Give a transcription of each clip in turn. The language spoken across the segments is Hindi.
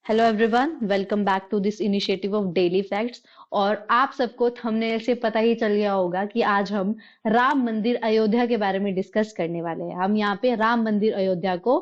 Hello everyone, welcome back to this initiative of daily facts. और आप सबको थंबनेल से पता ही चल गया होगा कि आज हम राम मंदिर अयोध्या के बारे में डिस्कस करने वाले हैं। हम यहाँ पे राम मंदिर अयोध्या को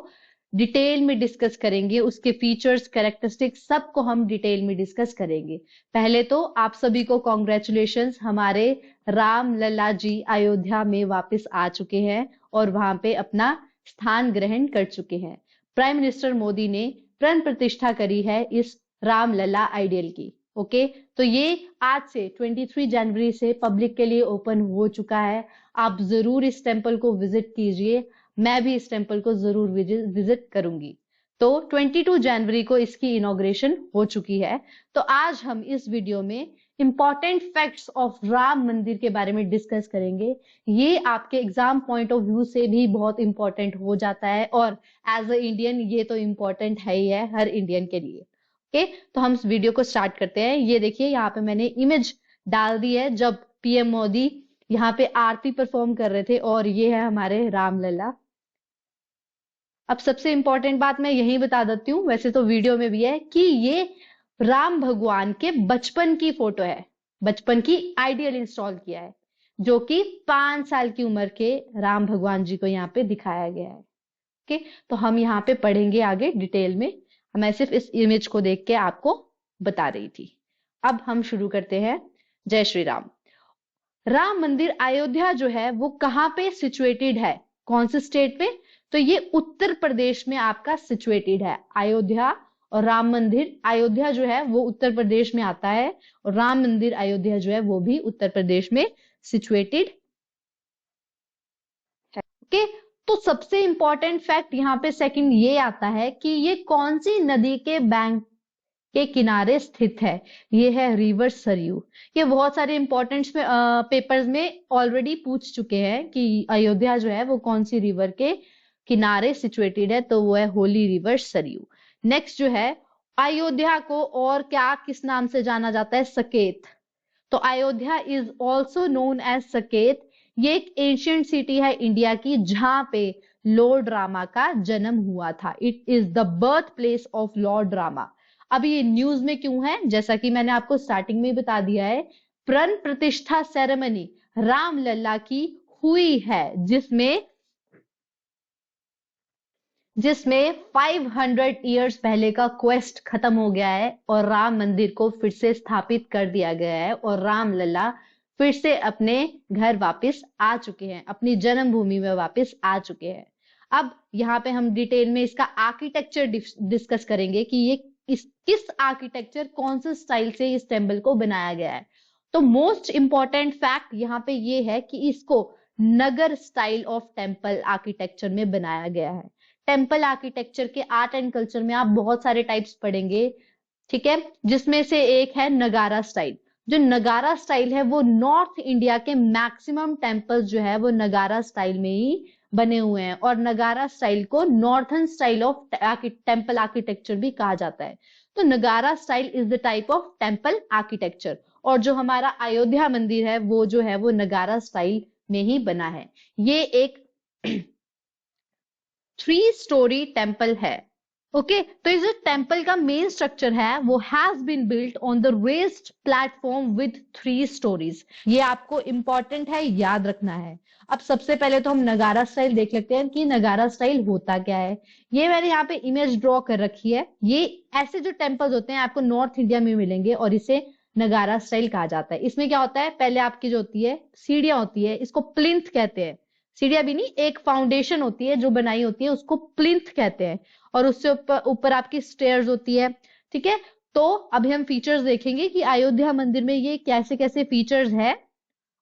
डिटेल में डिस्कस करेंगे, उसके फीचर्स, कैरेक्टरिस्टिक्स सबको हम डिटेल में डिस्कस करेंगे। पहले तो आप सभी को कॉन्ग्रेचुलेशंस, हमारे राम लल्ला जी अयोध्या में वापस आ चुके हैं और वहां पे अपना स्थान ग्रहण कर चुके हैं। प्राइम मिनिस्टर मोदी ने प्राण प्रतिष्ठा करी है इस रामलला आइडियल की। ओके, तो ये आज से 23 जनवरी से पब्लिक के लिए ओपन हो चुका है। आप जरूर इस टेंपल को विजिट कीजिए, मैं भी इस टेंपल को जरूर विजिट करूंगी। तो 22 जनवरी को इसकी इनॉग्रेशन हो चुकी है। तो आज हम इस वीडियो में इंपॉर्टेंट फैक्ट्स ऑफ राम मंदिर के बारे में डिस्कस करेंगे। ये आपके एग्जाम पॉइंट ऑफ व्यू से भी बहुत इंपॉर्टेंट हो जाता है और एज अ इंडियन ये तो इम्पोर्टेंट है ही है हर इंडियन के लिए। ओके, तो हम इस वीडियो को स्टार्ट करते हैं। ये देखिए, यहाँ पे मैंने इमेज डाल दी है जब पीएम मोदी यहाँ पे आरती परफॉर्म कर रहे थे और ये है हमारे रामलला। अब सबसे इंपॉर्टेंट बात मैं यही बता देती हूँ, वैसे तो वीडियो में भी है, कि ये राम भगवान के बचपन की फोटो है, बचपन की आइडियल इंस्टॉल किया है, जो कि 5 साल की उम्र के राम भगवान जी को यहाँ पे दिखाया गया है। ओके, तो हम यहाँ पे पढ़ेंगे आगे डिटेल में। मैं सिर्फ इस इमेज को देख के आपको बता रही थी। अब हम शुरू करते हैं। जय श्री राम। राम मंदिर अयोध्या जो है वो कहाँ पे सिचुएटेड है, कौन से स्टेट पे? तो ये उत्तर प्रदेश में आपका सिचुएटेड है अयोध्या। और राम मंदिर अयोध्या जो है वो उत्तर प्रदेश में आता है, और राम मंदिर अयोध्या जो है वो भी उत्तर प्रदेश में सिचुएटेड है। ओके, तो सबसे इंपॉर्टेंट फैक्ट यहाँ पे सेकंड ये आता है कि ये कौन सी नदी के बैंक के किनारे स्थित है। ये है रिवर सरयू। ये बहुत सारे इंपॉर्टेंट पेपर्स में ऑलरेडी पूछ चुके हैं कि अयोध्या जो है वो कौन सी रिवर के किनारे सिचुएटेड है, तो वो है होली रिवर सरयू। नेक्स्ट जो है, अयोध्या को और क्या किस नाम से जाना जाता है? सकेत। तो Ayodhya is also known as Saket. ये एक एंशियंट सिटी है इंडिया की जहां पे लॉर्ड रामा का जन्म हुआ था। It is the birth place of Lord Rama. अब ये न्यूज में क्यों है? जैसा कि मैंने आपको स्टार्टिंग में बता दिया है, प्राण प्रतिष्ठा सेरेमनी राम लल्ला की हुई है, जिसमें 500 इयर्स पहले का क्वेस्ट खत्म हो गया है और राम मंदिर को फिर से स्थापित कर दिया गया है और राम लल्ला फिर से अपने घर वापस आ चुके हैं, अपनी जन्मभूमि में वापस आ चुके हैं। अब यहाँ पे हम डिटेल में इसका आर्किटेक्चर डिस्कस करेंगे कि ये किस आर्किटेक्चर, कौन से स्टाइल से इस टेम्पल को बनाया गया है। तो मोस्ट इंपॉर्टेंट फैक्ट यहाँ पे ये है कि इसको नगर स्टाइल ऑफ टेम्पल आर्किटेक्चर में बनाया गया है। टेम्पल आर्किटेक्चर के आर्ट एंड कल्चर में आप बहुत सारे टाइप्स पढ़ेंगे, ठीक है, जिसमें से एक है नगारा स्टाइल। जो नगारा स्टाइल है वो नॉर्थ इंडिया के मैक्सिमम टेम्पल्स जो है वो नगारा स्टाइल में ही बने हुए हैं, और नगारा स्टाइल को northern style of temple architecture भी कहा जाता है। तो नगारा style is the type of temple architecture, और जो हमारा अयोध्या मंदिर है वो जो है वो नगारा स्टाइल में ही बना है। ये एक 3 स्टोरी टेम्पल है। ओके, तो इस टेम्पल का मेन स्ट्रक्चर है वो has been built on the raised platform with 3 storeys. ये आपको इंपॉर्टेंट है, याद रखना है। अब सबसे पहले तो हम नगारा स्टाइल देख लेते हैं कि नगारा स्टाइल होता क्या है। ये मैंने यहाँ पे इमेज ड्रॉ कर रखी है। ये ऐसे जो टेम्पल्स होते हैं आपको नॉर्थ इंडिया में मिलेंगे और इसे नगारा स्टाइल कहा जाता है। इसमें क्या होता है, पहले आपकी जो होती है सीढ़ियां होती है, इसको प्लिंथ कहते हैं। सीढ़ियां भी नहीं, एक फाउंडेशन होती है जो बनाई होती है, उसको प्लिंथ कहते हैं, और उससे ऊपर ऊपर आपकी स्टेयर्स होती है। ठीक है, तो अभी हम फीचर्स देखेंगे कि अयोध्या मंदिर में ये कैसे कैसे फीचर्स है।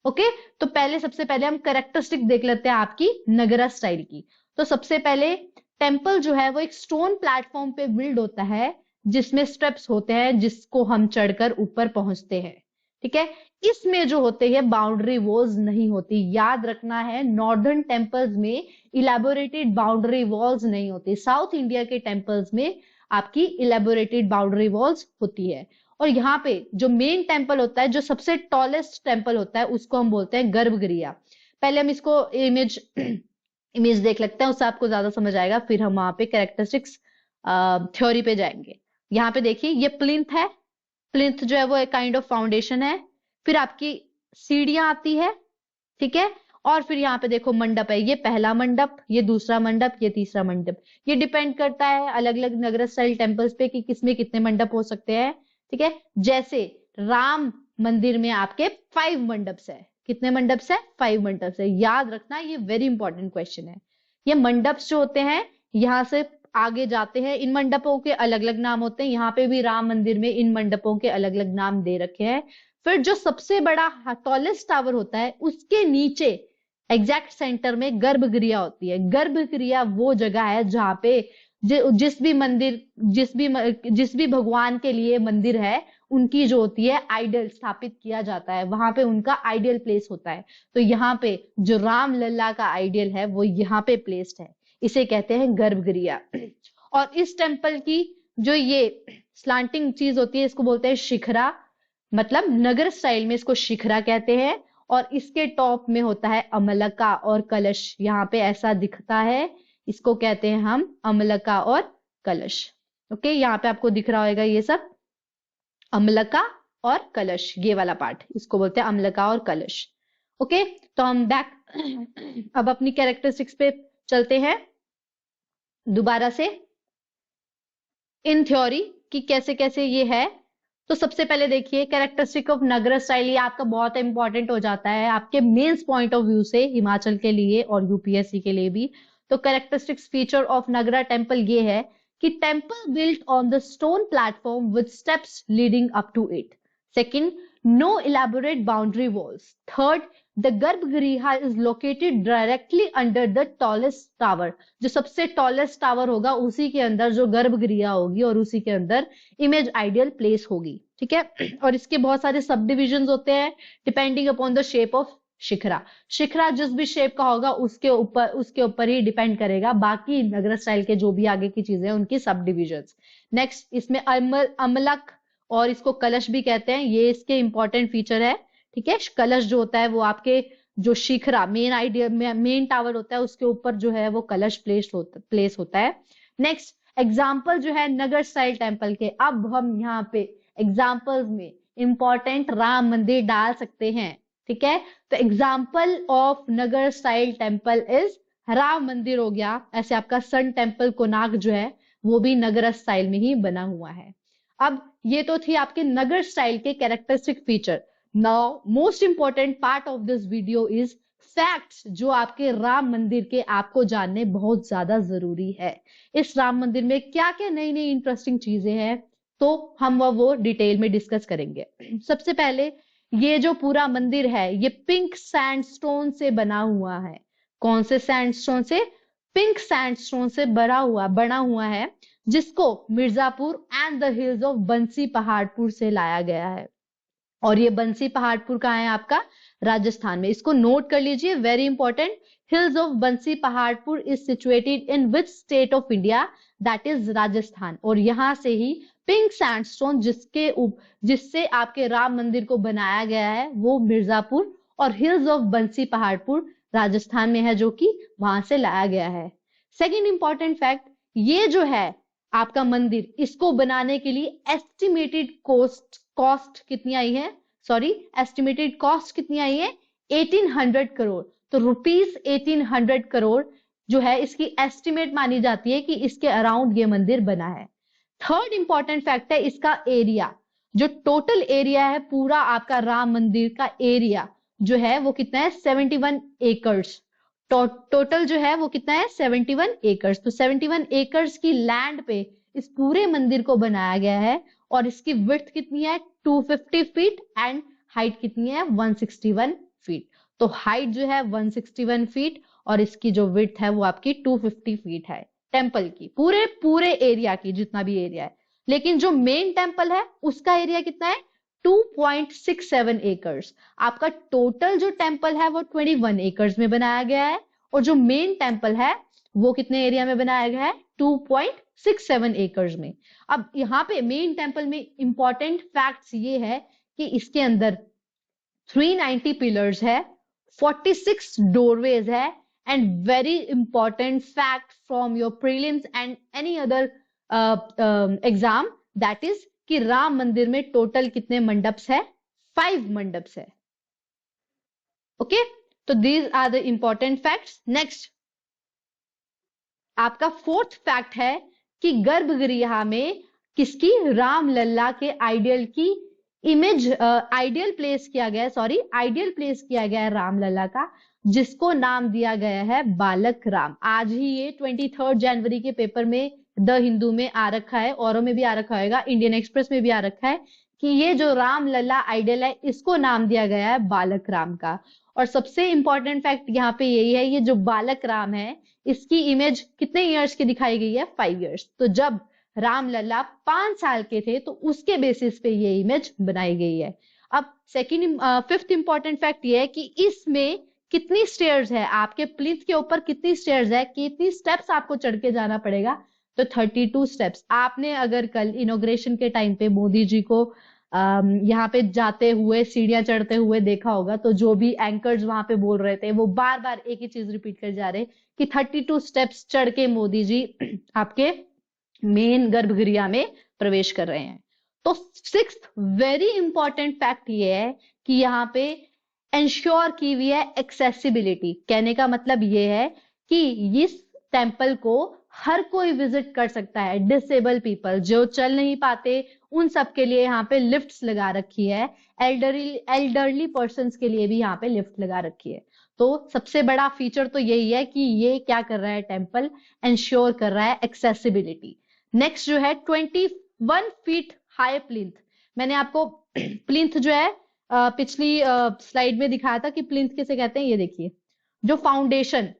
ओके, तो पहले सबसे पहले हम कैरेक्टरिस्टिक देख लेते हैं आपकी नगरा स्टाइल की। तो सबसे पहले टेम्पल जो है वो एक स्टोन प्लेटफॉर्म पे बिल्ड होता है, जिसमें स्टेप्स होते हैं जिसको हम चढ़कर ऊपर पहुंचते हैं। ठीक है, इसमें जो होते हैं बाउंड्री वॉल्स नहीं होती, याद रखना है। नॉर्दर्न टेम्पल्स में इलेबोरेटेड बाउंड्री वॉल्स नहीं होती, साउथ इंडिया के टेम्पल्स में आपकी इलेबोरेटेड बाउंड्री वॉल्स होती है। और यहाँ पे जो मेन टेम्पल होता है, जो सबसे टॉलेस्ट टेम्पल होता है, उसको हम बोलते हैं गर्भगृह। पहले हम इसको इमेज देख लेते हैं, उससे आपको ज्यादा समझ आएगा, फिर हम वहां पे कैरेक्टरिस्टिक्स थ्योरी पे जाएंगे। यहाँ पे देखिए ये प्लिंथ है, प्लिंथ जो है वो एक काइंड ऑफ फाउंडेशन है, फिर आपकी सीढ़ियां आती है, ठीक है, और फिर यहाँ पे देखो मंडप है, ये पहला मंडप, ये दूसरा मंडप, ये तीसरा मंडप। ये डिपेंड करता है अलग अलग नगर स्टाइल टेम्पल्स पे कि किसमें कितने मंडप हो सकते हैं, ठीक है। जैसे राम मंदिर में आपके 5 मंडप्स है, कितने मंडप्स है, 5 मंडप्स है, याद रखना, ये वेरी इंपॉर्टेंट क्वेश्चन है। ये मंडप्स जो होते हैं यहाँ से आगे जाते हैं, इन मंडपों के अलग अलग नाम होते हैं, यहाँ पे भी राम मंदिर में इन मंडपों के अलग अलग नाम दे रखे हैं। फिर जो सबसे बड़ा टॉलेस्ट टावर होता है उसके नीचे एग्जैक्ट सेंटर में गर्भगृह होती है। गर्भगृह वो जगह है जहाँ पे जिस भी मंदिर, जिस भी भगवान के लिए मंदिर है उनकी जो होती है आइडल स्थापित किया जाता है, वहां पे उनका आइडियल प्लेस होता है। तो यहाँ पे जो राम लल्ला का आइडियल है वो यहाँ पे प्लेस्ड है, इसे कहते हैं गर्भगृह। और इस टेम्पल की जो ये स्लांटिंग चीज होती है इसको बोलते हैं शिखरा, मतलब नगर स्टाइल में इसको शिखरा कहते हैं। और इसके टॉप में होता है अमलका और कलश, यहाँ पे ऐसा दिखता है, इसको कहते हैं हम अमलका और कलश। ओके, यहाँ पे आपको दिख रहा होगा ये सब अमलका और कलश, ये वाला पार्ट इसको बोलते हैं अमलका और कलश। ओके, तो हम बैक अब अपनी कैरेक्टरिस्टिक्स पे चलते हैं दोबारा से इन थ्योरी कि कैसे कैसे ये है। तो सबसे पहले देखिए कैरेक्टरिस्टिक ऑफ नगर स्टाइल, ये आपका बहुत इंपॉर्टेंट हो जाता है आपके मेंस पॉइंट ऑफ व्यू से, हिमाचल के लिए और यूपीएससी के लिए भी। तो characteristics feature of nagara temple ये है कि temple built on the stone platform with steps leading up to it. Second, no elaborate boundary walls. Third, the garbhagriha is located directly under the tallest tower. जो सबसे टॉलेस्ट टावर होगा उसी के अंदर जो गर्भगृह होगी और उसी के अंदर इमेज आइडियल प्लेस होगी, ठीक है। और इसके बहुत सारे सब डिविजन होते हैं depending upon the shape of shikhara. Shikhara जिस भी शेप का होगा उसके ऊपर ही डिपेंड करेगा बाकी नगर स्टाइल के जो भी आगे की चीजें हैं उनकी सब डिविजन। नेक्स्ट, इसमें अमलक और इसको कलश भी कहते हैं, ये इसके इंपॉर्टेंट फीचर है, ठीक है। कलश जो होता है वो आपके जो शिखरा मेन टावर होता है उसके ऊपर जो है वो कलश प्लेस होता है। नेक्स्ट, एग्जाम्पल जो है नगर स्टाइल टेम्पल के, अब हम यहाँ पे एग्जाम्पल्स में इंपॉर्टेंट राम मंदिर डाल सकते हैं, ठीक है। तो example of Nagar style temple is Ram मंदिर हो गया, ऐसे आपका सन टेम्पल कोणार्क जो है वो भी नगर स्टाइल में ही बना हुआ है। अब ये तो थी आपके नगर स्टाइल के characteristic feature. Now most important part of this video is facts, जो आपके राम मंदिर के आपको जानने बहुत ज्यादा जरूरी है। इस राम मंदिर में क्या क्या नई नई इंटरेस्टिंग चीजें हैं तो हम वो डिटेल में डिस्कस करेंगे। सबसे पहले ये जो पूरा मंदिर है ये पिंक सैंडस्टोन से बना हुआ है। कौन से सैंडस्टोन से? पिंक सैंडस्टोन से बना हुआ है, जिसको Mirzapur and the hills of बंसी पहाड़पुर से लाया गया है। और ये बंसी पहाड़पुर कहाँ है? आपका राजस्थान में। इसको नोट कर लीजिए, वेरी इंपॉर्टेंट। हिल्स ऑफ बंसी Paharpur is situated in which state of India? That is Rajasthan. और यहां से ही पिंक सैंडस्टोन जिससे आपके राम मंदिर को बनाया गया है वो मिर्जापुर और हिल्स ऑफ बंसी पहाड़पुर राजस्थान में है, जो कि वहां से लाया गया है। सेकेंड इंपॉर्टेंट फैक्ट, ये जो है आपका मंदिर, इसको बनाने के लिए एस्टिमेटेड कॉस्ट कितनी आई है? एस्टिमेटेड कॉस्ट कितनी आई है? 1800 करोड़। तो रुपीज 1800 करोड़ जो है इसकी एस्टिमेट मानी जाती है कि इसके अराउंड ये मंदिर बना है। थर्ड इंपॉर्टेंट फैक्ट है इसका एरिया। जो टोटल एरिया है पूरा आपका राम मंदिर का एरिया जो है वो कितना है? 71 एकर्स। टोटल जो है वो कितना है? 71 एकर्स। तो 71 एकर्स की लैंड पे इस पूरे मंदिर को बनाया गया है। और इसकी विड्थ कितनी है? 250 फीट एंड हाइट कितनी है? 161 फीट। तो हाइट जो है 161 फीट और इसकी जो विड्थ है वो आपकी 250 फीट है टेम्पल की, पूरे एरिया की, जितना भी एरिया है। लेकिन जो मेन टेम्पल है उसका एरिया कितना है? 2.67 एकर्स। आपका टोटल जो टेम्पल है वो 21 एकर्स में बनाया गया है और जो मेन टेम्पल है वो कितने एरिया में बनाया गया है? 2.67 एकर्स में। अब यहाँ पे मेन टेम्पल में इंपॉर्टेंट फैक्ट्स ये है कि इसके अंदर 390 पिलर्स है, 46 डोरवेज है, and very important fact from your prelims and any other exam, that is कि राम मंदिर में टोटल कितने मंडप्स है? 5 मंडप्स है। ओके, तो these are the important facts. Next आपका फोर्थ फैक्ट है कि गर्भगृह में किसकी? राम लल्ला के आइडियल की इमेज आइडियल प्लेस किया गया है, सॉरी आइडियल प्लेस किया गया है राम लल्ला का, जिसको नाम दिया गया है बालक राम। आज ही ये 23 जनवरी के पेपर में द हिंदू में आ रखा है, औरों में भी आ रखा होगा, इंडियन एक्सप्रेस में भी आ रखा है कि ये जो राम लल्ला आइडियल है इसको नाम दिया गया है बालक राम का। और सबसे इंपॉर्टेंट फैक्ट यहाँ पे यही है, ये जो बालक राम है इसकी इमेज कितने इयर्स की दिखाई गई है? 5 इयर्स। तो जब राम लल्ला 5 साल के थे तो उसके बेसिस पे ये इमेज बनाई गई है। अब फिफ्थ इंपॉर्टेंट फैक्ट ये है कि इसमें कितनी स्टेयर्स है, आपके प्लिंथ के ऊपर कितनी स्टेयर्स है, कितनी स्टेप्स आपको चढ़ के जाना पड़ेगा? तो 32 स्टेप्स। आपने अगर कल इनॉग्रेशन के टाइम पे मोदी जी को यहाँ पे जाते हुए सीढ़ियां चढ़ते हुए देखा होगा, तो जो भी एंकर्स वहां पे बोल रहे थे वो बार बार एक ही चीज रिपीट कर जा रहे कि 32 स्टेप्स चढ़ के मोदी जी आपके मेन गर्भगृह में प्रवेश कर रहे हैं। तो सिक्स्थ वेरी इंपॉर्टेंट फैक्ट ये है कि यहाँ पे इंश्योर की हुई है एक्सेसिबिलिटी। कहने का मतलब ये है कि इस टेम्पल को हर कोई विजिट कर सकता है। डिसेबल पीपल जो चल नहीं पाते उन सब के लिए यहाँ पे लिफ्ट्स लगा रखी है, एल्डरली पर्सन्स के लिए भी यहाँ पे लिफ्ट लगा रखी है। तो सबसे बड़ा फीचर तो यही है कि ये क्या कर रहा है, टेम्पल इंश्योर कर रहा है एक्सेसिबिलिटी। नेक्स्ट जो है 21 फीट हाई प्लिंथ। मैंने आपको प्लिंथ जो है पिछली स्लाइड में दिखाया था कि प्लिंथ किसे कहते हैं। ये देखिए जो फाउंडेशन,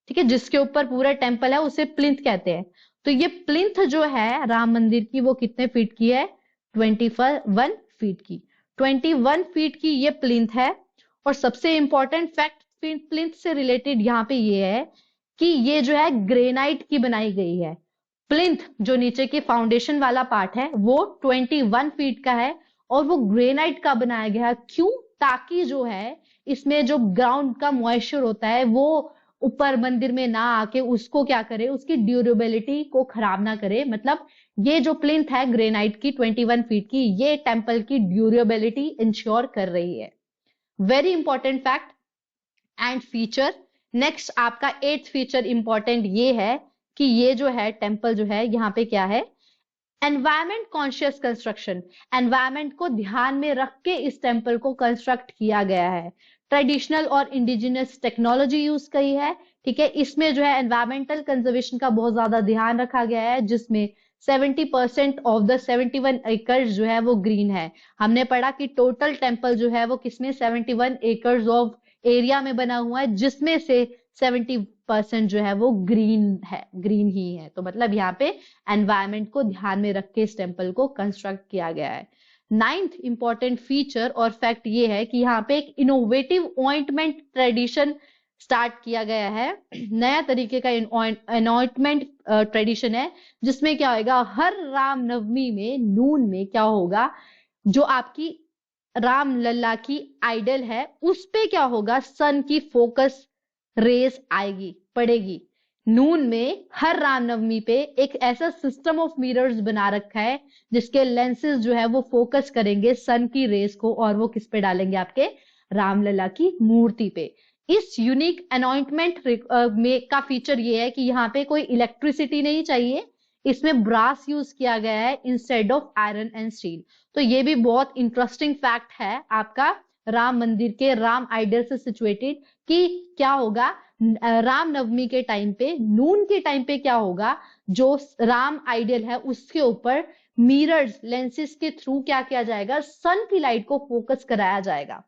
ठीक है, जिसके ऊपर पूरा टेम्पल है उसे प्लिंथ कहते हैं। तो ये प्लिंथ जो है राम मंदिर की वो कितने फीट की है? 21 फीट की। 21 फीट की ये प्लिंथ है। और सबसे इंपॉर्टेंट फैक्ट प्लिंथ से रिलेटेड यहाँ पे ये है कि ये जो है ग्रेनाइट की बनाई गई है। प्लिंथ जो नीचे के फाउंडेशन वाला पार्ट है वो 21 फीट का है और वो ग्रेनाइट का बनाया गया है। क्यों? ताकि जो है इसमें जो ग्राउंड का मॉइस्चर होता है वो ऊपर मंदिर में ना आके उसको क्या करे, उसकी ड्यूरेबिलिटी को खराब ना करे। मतलब ये जो प्लिंथ है ग्रेनाइट की 21 फीट की, ये टेम्पल की ड्यूरेबिलिटी इंश्योर कर रही है। Very important fact and feature. Next आपका 8th फीचर इंपॉर्टेंट ये है कि ये जो है टेम्पल जो है यहाँ पे क्या है, एनवायरमेंट कॉन्शियस कंस्ट्रक्शन। एनवायरमेंट को ध्यान में रख के इस टेम्पल को कंस्ट्रक्ट किया गया है। ट्रेडिशनल और इंडिजिनस टेक्नोलॉजी यूज की है, ठीक है। इसमें जो है एनवायरमेंटल कंजर्वेशन का बहुत ज्यादा ध्यान रखा गया है, जिसमें 70% ऑफ द 71 एकर्स जो है वो ग्रीन है। हमने पढ़ा कि टोटल टेम्पल जो है वो किसमें 71 एकर्स ऑफ एरिया में बना हुआ है, जिसमें से 70% जो है वो ग्रीन है, ग्रीन ही है। तो मतलब यहाँ पे एनवायरमेंट को ध्यान में रख के इस टेम्पल को कंस्ट्रक्ट किया गया है। 9th इंपॉर्टेंट फीचर और फैक्ट ये है कि यहाँ पे एक इनोवेटिव ऑइंटमेंट ट्रेडिशन स्टार्ट किया गया है। नया तरीके का अनॉइंटमेंट ट्रेडिशन है, जिसमें क्या होगा, हर राम नवमी में नून में क्या होगा, जो आपकी राम लल्ला की आइडल है उस पे क्या होगा, सन की फोकस रेस आएगी, पड़ेगी। नून में हर रामनवमी पे एक ऐसा सिस्टम ऑफ मिरर्स बना रखा है जिसके लेंसेज जो है वो फोकस करेंगे सन की रेस को, और वो किस पे डालेंगे, आपके रामलला की मूर्ति पे। इस यूनिक अनॉइंटमेंट में का फीचर ये है कि यहाँ पे कोई इलेक्ट्रिसिटी नहीं चाहिए, इसमें ब्रास यूज किया गया है instead of iron and steel. तो ये भी बहुत इंटरेस्टिंग फैक्ट है आपका राम मंदिर के राम आइडल से सिचुएटेड, कि क्या होगा राम नवमी के टाइम पे, नून के टाइम पे क्या होगा, जो राम आइडल है उसके ऊपर मिरर्स लेंसेज के थ्रू क्या किया जाएगा, सन की लाइट को फोकस कराया जाएगा।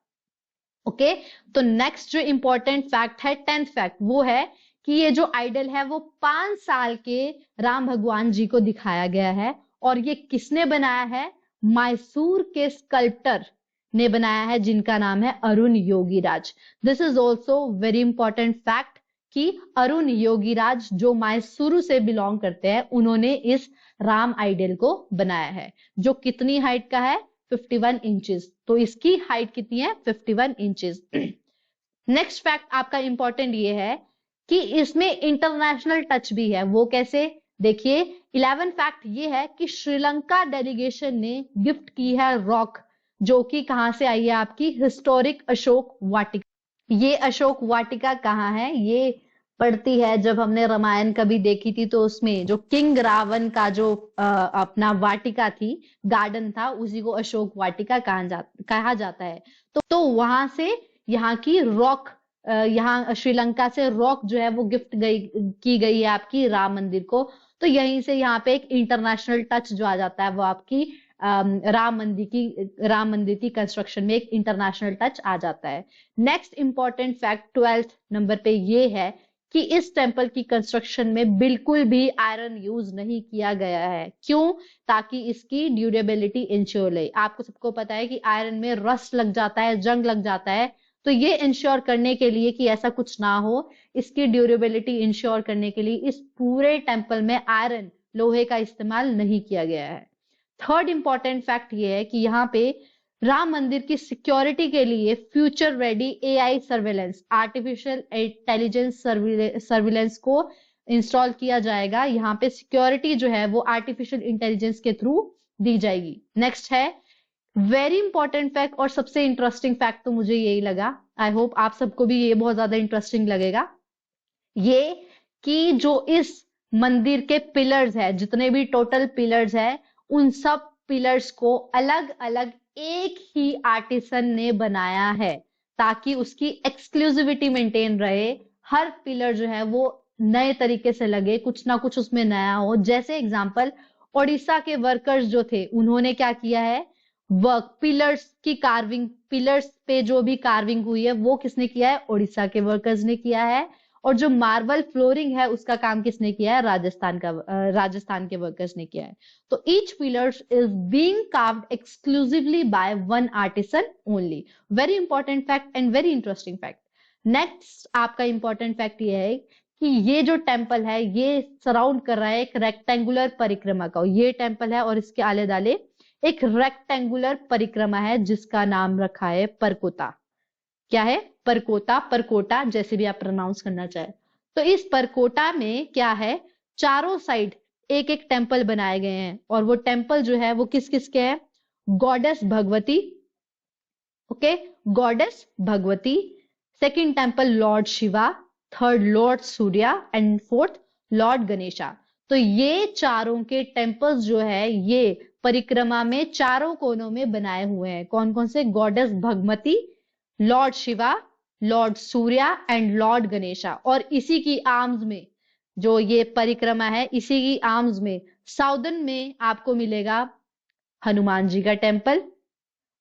ओके, तो नेक्स्ट जो इंपॉर्टेंट फैक्ट है 10th फैक्ट, वो है कि ये जो आइडल है वो 5 साल के राम भगवान जी को दिखाया गया है। और ये किसने बनाया है, मैसूर के स्कल्प्टर ने बनाया है, जिनका नाम है Arun Yogiraj. This is also very important fact कि अरुण योगीराज जो मैसूर से बिलोंग करते हैं, उन्होंने इस राम आइडल को बनाया है, जो कितनी हाइट का है, 51 इंचेस। तो इसकी हाइट कितनी है, 51 इंचेस। नेक्स्ट फैक्ट आपका इंपॉर्टेंट ये है कि इसमें इंटरनेशनल टच भी है। वो कैसे, देखिए 11 फैक्ट ये है कि श्रीलंका डेलीगेशन ने गिफ्ट की है रॉक, जो कि कहां से आई है, आपकी हिस्टोरिक अशोक वाटिका। ये अशोक वाटिका कहाँ है, ये पड़ती है, जब हमने रामायण कभी देखी थी तो उसमें जो किंग रावण का जो अपना वाटिका थी, गार्डन था, उसी को अशोक वाटिका कहा जाता है। तो वहां से यहाँ की रॉक, यहाँ श्रीलंका से रॉक जो है वो गिफ्ट की गई है आपकी राम मंदिर को। तो यहीं से यहाँ पे एक इंटरनेशनल टच जो आ जाता है वो आपकी राम मंदिर की कंस्ट्रक्शन में एक इंटरनेशनल टच आ जाता है। Next important fact 12th number पे ये है कि इस टेम्पल की कंस्ट्रक्शन में बिल्कुल भी आयरन यूज नहीं किया गया है। क्यों? ताकि इसकी ड्यूरेबिलिटी इंश्योर रहे। आपको सबको पता है कि आयरन में रस्ट लग जाता है, जंग लग जाता है, तो ये इंश्योर करने के लिए कि ऐसा कुछ ना हो, इसकी ड्यूरेबिलिटी इंश्योर करने के लिए इस पूरे टेम्पल में आयरन, लोहे का इस्तेमाल नहीं किया गया है। थर्ड इंपॉर्टेंट फैक्ट ये है कि यहाँ पे राम मंदिर की सिक्योरिटी के लिए future ready AI surveillance, artificial intelligence surveillance को इंस्टॉल किया जाएगा। यहाँ पे सिक्योरिटी जो है वो आर्टिफिशियल इंटेलिजेंस के थ्रू दी जाएगी। नेक्स्ट है वेरी इंपॉर्टेंट फैक्ट, और सबसे इंटरेस्टिंग फैक्ट तो मुझे यही लगा, आई होप आप सबको भी ये बहुत ज्यादा इंटरेस्टिंग लगेगा, ये कि जो इस मंदिर के पिलर्स है, जितने भी टोटल पिलर्स है, उन सब पिलर्स को अलग अलग एक ही आर्टिसन ने बनाया है, ताकि उसकी एक्सक्लूसिविटी मेंटेन रहे। हर पिलर जो है वो नए तरीके से लगे, कुछ ना कुछ उसमें नया हो। जैसे एग्जांपल, ओडिशा के वर्कर्स जो थे, उन्होंने क्या किया है, वर्क पिलर्स की कार्विंग, पिलर्स पे जो भी कार्विंग हुई है वो किसने किया है, ओडिशा के वर्कर्स ने किया है। और जो मार्बल फ्लोरिंग है उसका काम किसने किया है, राजस्थान के वर्कर्स ने किया है। तो each pillars is being carved exclusively by one artisan only. Very important fact and very interesting fact. Next आपका इंपॉर्टेंट फैक्ट ये है कि ये जो टेम्पल है ये सराउंड कर रहा है एक रेक्टेंगुलर परिक्रमा का। ये टेम्पल है और इसके आले दाले एक रेक्टेंगुलर परिक्रमा है जिसका नाम रखा है परकोता। क्या है, परकोता, परकोटा, जैसे भी आप प्रोनाउंस करना चाहे। तो इस परकोटा में क्या है, चारों साइड एक एक टेम्पल बनाए गए हैं, और वो टेम्पल जो है वो किस किस के हैं, goddess Bhagwati, okay, goddess Bhagwati. Second temple Lord Shiva, third Lord Surya, and fourth Lord Ganesha. तो ये चारों के टेम्पल्स जो है ये परिक्रमा में चारों कोनों में बनाए हुए हैं। कौन कौन से, goddess Bhagwati, Lord Shiva, Lord Surya and Lord Ganesha. और इसी की आर्म्स में जो ये परिक्रमा है, इसी की आर्म्स में साउदर्न में आपको मिलेगा हनुमान जी का टेम्पल,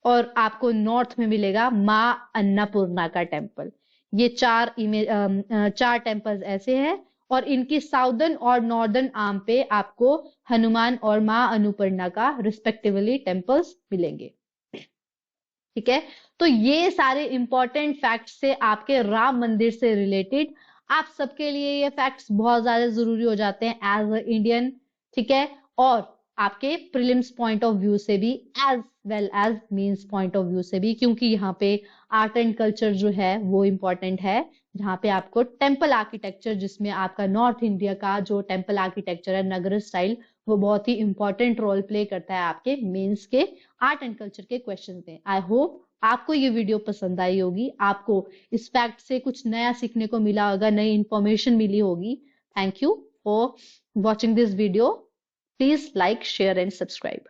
और आपको नॉर्थ में मिलेगा मां अन्नपूर्णा का टेम्पल। ये चार टेम्पल्स ऐसे हैं, और इनकी साउदर्न और नॉर्दर्न आर्म पे आपको हनुमान और मां अन्नपूर्णा का रिस्पेक्टिवली टेम्पल्स मिलेंगे। ठीक है, तो ये सारे इंपॉर्टेंट फैक्ट्स से आपके राम मंदिर से रिलेटेड। आप सबके लिए ये फैक्ट्स बहुत ज्यादा जरूरी हो जाते हैं एज अ इंडियन। ठीक है, और आपके प्रीलिम्स पॉइंट ऑफ व्यू से भी, as well as mains point of view से भी, क्योंकि यहाँ पे आर्ट एंड कल्चर जो है वो इंपॉर्टेंट है, जहाँ पे आपको टेम्पल आर्किटेक्चर, जिसमें आपका नॉर्थ इंडिया का जो टेम्पल आर्किटेक्चर है, नगर स्टाइल, वो बहुत ही इंपॉर्टेंट रोल प्ले करता है आपके मेंस के आर्ट एंड कल्चर के क्वेश्चन में। आई होप आपको ये वीडियो पसंद आई होगी, आपको इस फैक्ट से कुछ नया सीखने को मिला होगा, नई इंफॉर्मेशन मिली होगी। Thank you for watching this video. Please like, share and subscribe.